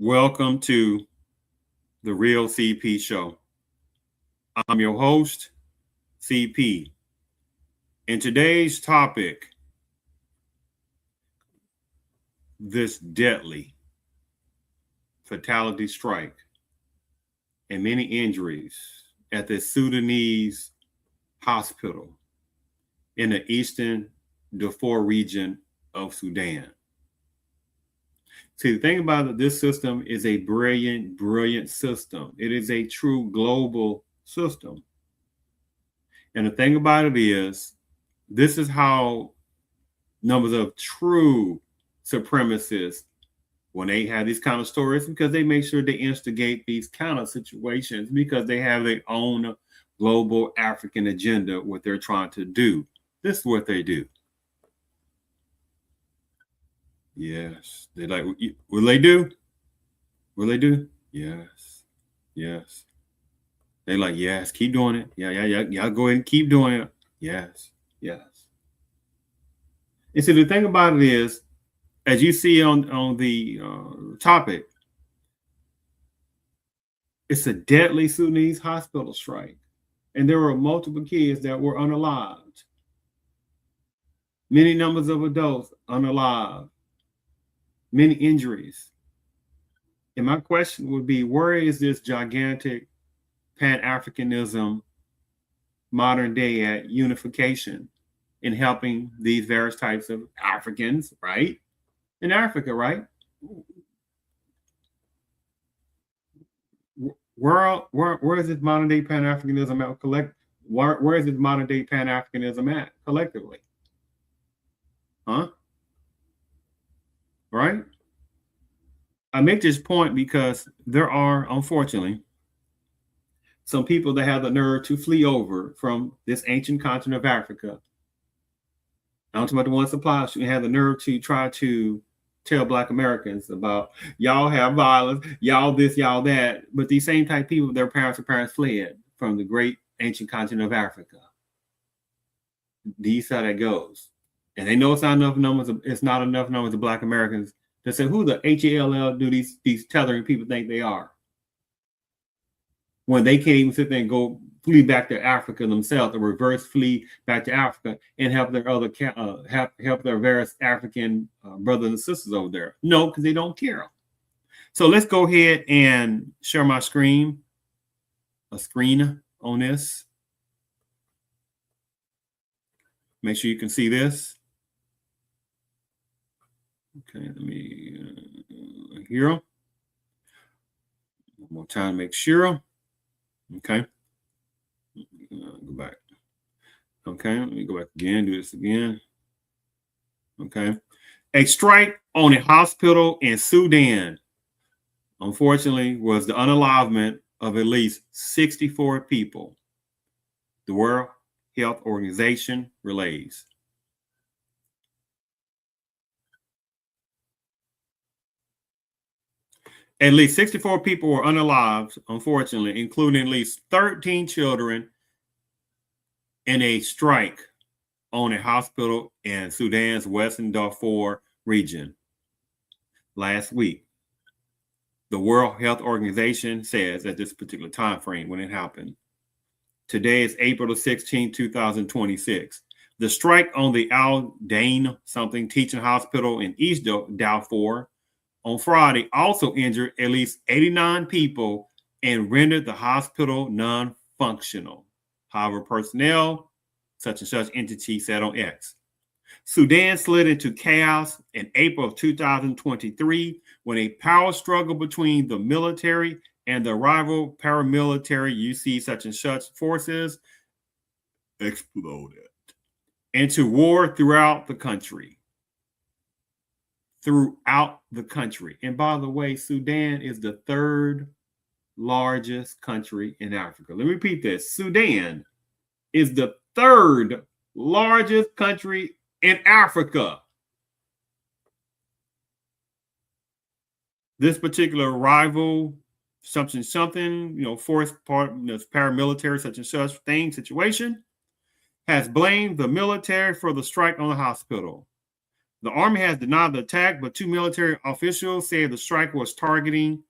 Welcome to the Real CP Show. I'm your host, CP. And today's topic, this deadly fatality strike and many injuries at the Sudanese hospital in the eastern Darfur region of Sudan. See, the thing about it, this system is a brilliant system. It is a true global system. And the thing about it is, this is how numbers of true supremacists, when they have these kind of stories, because they make sure they instigate these kind of situations because they have their own global African agenda, what they're trying to do. This is what they do. Yes. They like, will they do? Will they do? Yes. Yes. They like, yes, keep doing it. Yeah. Y'all go ahead and keep doing it. Yes. Yes. And so the thing about it is, as you see on the topic, it's a deadly Sudanese hospital strike. And there were multiple kids that were unalived. Many numbers of adults unalived. Many injuries. And my question would be, where is this gigantic Pan Africanism modern day at unification in helping these various types of Africans, right? In Africa, right? Where is this modern day Pan Africanism at where is this modern day Pan Africanism at collectively? Huh? Right? I make this point because there are, unfortunately, some people that have the nerve to flee over from this ancient continent of Africa. I'm talking about the ones suppliers who have the nerve to try to tell Black Americans about y'all have violence, y'all this, y'all that. But these same type of people, their parents fled from the great ancient continent of Africa. These how that goes. And they know it's not enough numbers of Black Americans to say who the HALL do these tethering people think they are, when they can't even sit there and go flee back to Africa themselves, or reverse flee back to Africa and help their other help their various African brothers and sisters over there. No, because they don't care. So let's go ahead and share my screen on this. Make sure you can see this. Okay, let me here. One more time, make sure. Okay. Go back. Okay, let me go back again, do this again. Okay. A strike on a hospital in Sudan, unfortunately, was the unalivement of at least 64 people. The World Health Organization relays. At least 64 people were unalived, unfortunately, including at least 13 children in a strike on a hospital in Sudan's Western Darfur region last week. The World Health Organization says at this particular time frame when it happened. Today is April the 16th, 2026. The strike on the Al Dain teaching hospital in East Darfur on Friday also injured at least 89 people and rendered the hospital non-functional. However, personnel, such and such entity said on X. Sudan slid into chaos in April of 2023 when a power struggle between the military and the rival paramilitary such and such forces exploded into war throughout the country. And by the way, Sudan is the third largest country in Africa. Let me repeat this. Sudan is the third largest country in Africa. This particular rival, something, force part, paramilitary, such and such situation, has blamed the military for the strike on the hospital. The army has denied the attack, but 2 military officials said the strike was targeting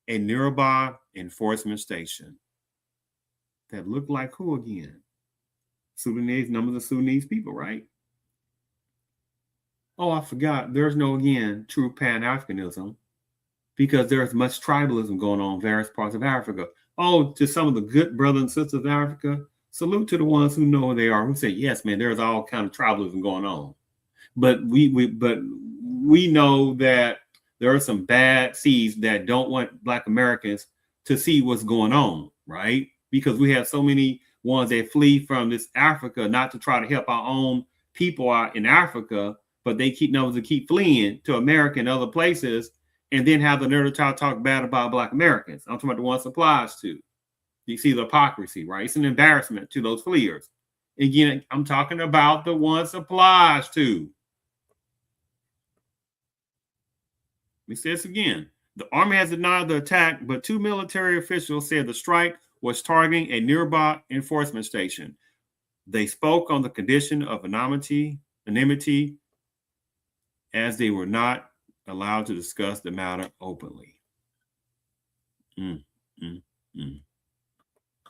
a nearby enforcement station. That looked like who again? Sudanese, numbers of Sudanese people, right? Oh, I forgot. There's no, again, true Pan Africanism because there's much tribalism going on in various parts of Africa. Oh, to some of the good brothers and sisters of Africa, salute to the ones who know who they are, who say, yes, man, there's all kind of tribalism going on. But we know that there are some bad seeds that don't want Black Americans to see what's going on, right? Because we have so many ones that flee from this Africa, not to try to help our own people out in Africa, but they keep numbers to keep fleeing to America and other places, and then have the nerve to talk bad about Black Americans. I'm talking about the ones applies to. You see the hypocrisy, right? It's an embarrassment to those fleers. Again, I'm talking about the ones applies to. Let me say this again. The army has denied the attack, but 2 military officials said the strike was targeting a nearby enforcement station. They spoke on the condition of anonymity, as they were not allowed to discuss the matter openly. Let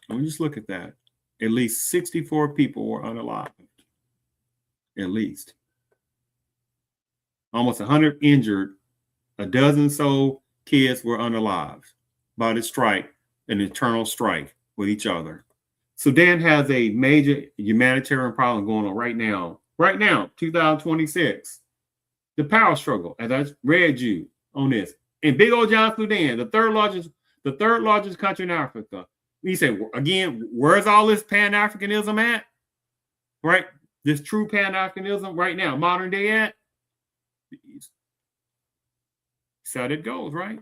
me just look at that. At least 64 people were unalived. At least. Almost 100 injured. A dozen so kids were unalived by the strike, an internal strike with each other. Sudan has a major humanitarian problem going on right now, 2026. The power struggle, as I read you on this. In big old John Sudan, the third largest country in Africa. You say, again, where's all this Pan-Africanism at? Right? This true Pan-Africanism right now, modern day at? So it goes, right?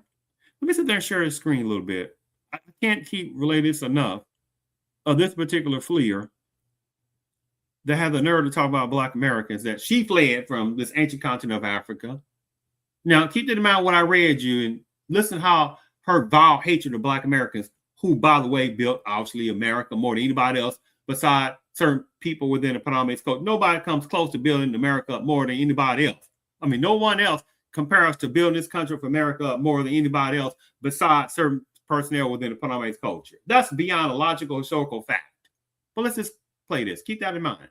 Let me sit there and share the screen a little bit. I can't keep relating this enough of this particular fleer that had the nerve to talk about Black Americans, that she fled from this ancient continent of Africa. Now, keep in mind what I read you and listen how her vile hatred of Black Americans, who, by the way, built, obviously, America more than anybody else, besides certain people within the Pan Culture. Nobody comes close to building America up more than anybody else. I mean, no one else compares to building this country of America up more than anybody else besides certain personnel within the Pan culture. That's beyond a logical historical fact. But let's just play this. Keep that in mind.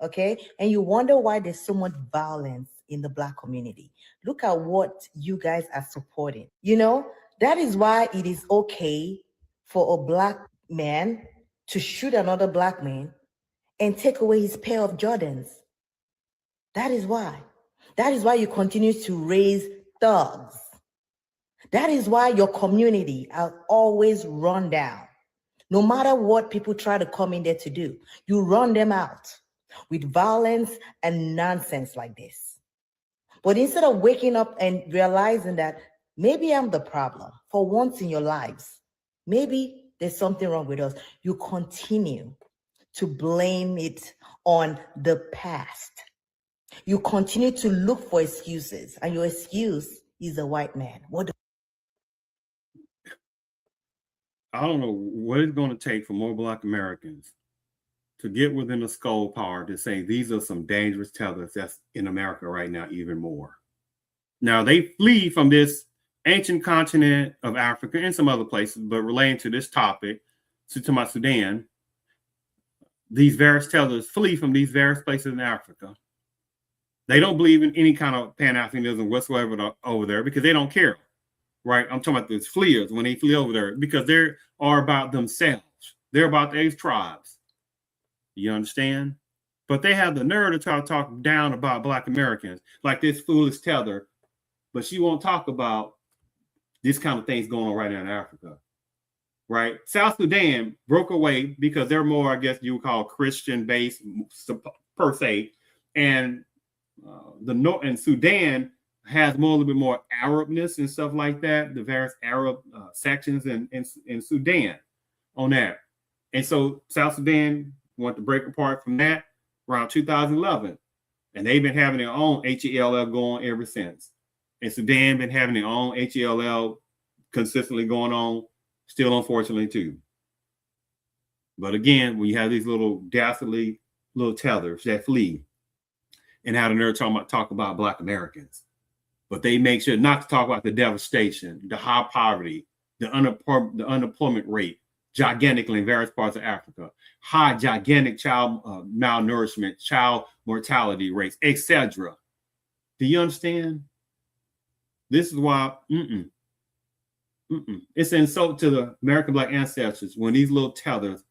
Okay. And you wonder why there's so much violence in the Black community. Look at what you guys are supporting. You know, that is why it is okay for a Black man to shoot another Black man and take away his pair of Jordans. That is why. That is why you continue to raise thugs. That is why your community are always run down. No matter what people try to come in there to do, you run them out with violence and nonsense like this. But instead of waking up and realizing that maybe I'm the problem for once in your lives, maybe there's something wrong with us, you continue to blame it on the past. You continue to look for excuses, and your excuse is a white man. I don't know what it's going to take for more Black Americans to get within the skull power to say these are some dangerous tethers that's in America right now, even more. Now, they flee from this ancient continent of Africa and some other places, but relating to this topic, to my Sudan, these various tethers flee from these various places in Africa. They don't believe in any kind of Pan-Africanism whatsoever over there because they don't care, right? I'm talking about these fleers when they flee over there because they are about themselves. They're about these tribes. You understand? But they have the nerve to try to talk down about Black Americans like this foolish tether, but she won't talk about this kind of things going on right now in Africa, right? South Sudan broke away because they're more, I guess you would call Christian-based per se, and the North and Sudan has more a little bit more Arabness and stuff like that. The various Arab sections in Sudan on that, and so South Sudan wanted to break apart from that around 2011, and they've been having their own HELL going ever since. And Sudan been having their own HELL consistently going on, still unfortunately too. But again, when you have these little dastardly little tethers that flee, and had a nerve talk about Black Americans. But they make sure not to talk about the devastation, the high poverty, the unemployment rate, gigantically in various parts of Africa, high, gigantic child malnourishment, child mortality rates, etc. Do you understand? This is why it's an insult to the American Black ancestors when these little tethers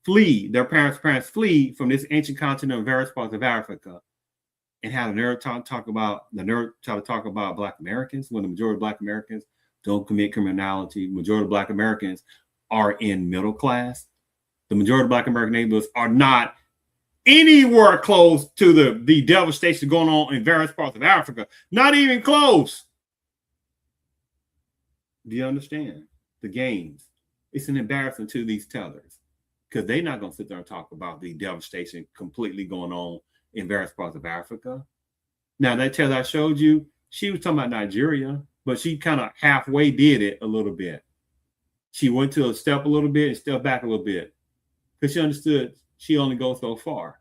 flee, their parents flee from this ancient continent in various parts of Africa, and have a nerve to talk about Black Americans when the majority of Black Americans don't commit criminality. The majority of Black Americans are in middle class. The majority of Black American neighborhoods are not anywhere close to the devastation going on in various parts of Africa. Not even close. Do you understand the games? It's an embarrassment to these tellers because they're not going to sit there and talk about the devastation completely going on in various parts of Africa. Now, that teller I showed you, she was talking about Nigeria, but she kind of halfway did it a little bit. She went to a step a little bit and stepped back a little bit because she understood she only goes so far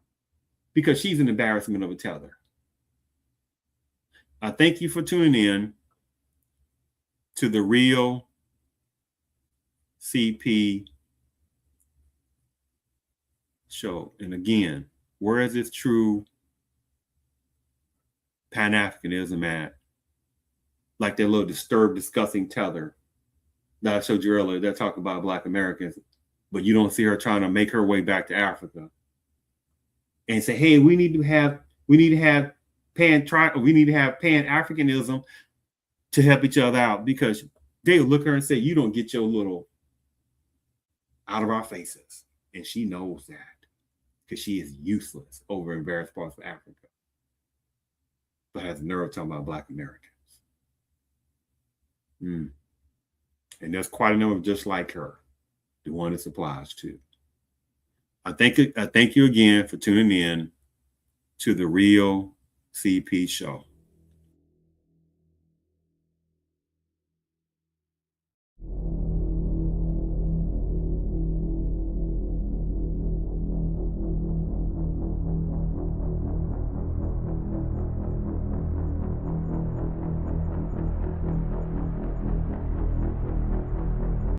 because she's an embarrassment of a teller. I thank you for tuning in to the Real CP show. And again, where is this true Pan Africanism at? Like that little disturbed, disgusting tether that I showed you earlier that talk about Black Americans, but you don't see her trying to make her way back to Africa and say, hey, we need to have Pan Africanism to help each other out, because they'll look at her and say, you don't get your little out of our faces. And she knows that because she is useless over in various parts of Africa, but has nerve talking about Black Americans. And there's quite a number just like her, the one this applies to. I thank you again for tuning in to the Real CP show.